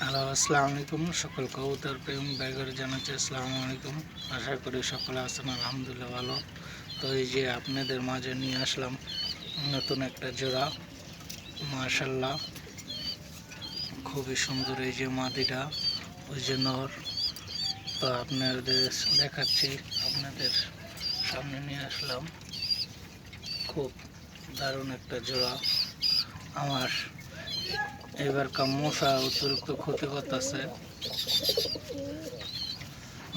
Hello, আসসালামু আলাইকুম। সকল কবুতর প্রেম ভাইগরে জানাচ্ছি আসসালামু আলাইকুম। আশা করি সকলে আছেন আলহামদুলিল্লাহ ভালো। তো এই যে আপনাদের মাঝে নিয়ে আসলাম নতুন একটা জোড়া, মাশাআল্লাহ খুবই সুন্দর। এই যে মাদিটা, ওই যে নর। তো আপনাদের দেখাচ্ছি, আপনাদের সামনে নিয়ে আসলাম। খুব দারুণ একটা জোড়া। আমার এবারকার মশা অতিরিক্ত ক্ষতি করতেছে।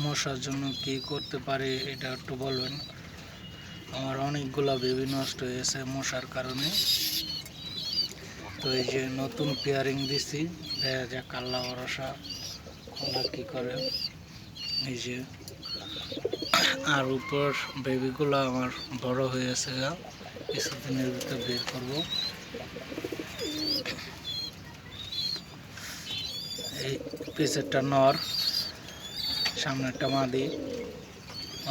মশার জন্য কি করতে পারি এটা একটু বলবেন। আমার অনেকগুলো বেবি নষ্ট হয়েছে মশার কারণে। তো এই যে নতুন পেয়ারিং দিছি, দেখা যাক আল্লাহ ভরসা খোলা কি করে। এই যে আর উপর বেবিগুলো আমার বড় হয়েছে, কিছুদিনের ভিতর বের করব। এই পিছেরটা নর, সামনেরটা মাদি।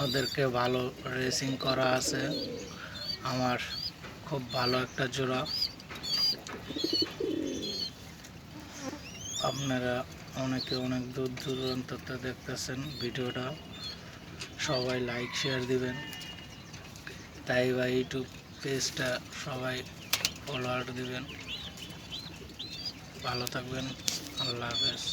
ওদেরকে ভালো রেসিং করা আছে। আমার খুব ভালো একটা জোড়া। আপনারা অনেকে অনেক দূর দূরান্ততে দেখতেছেন ভিডিওটা, সবাই লাইক শেয়ার দিবেন। তাই বা ইউটিউব পেজটা সবাই ফলোয়ার দিবেন। ভালো থাকবেন, আল্লাহ হাফেজ।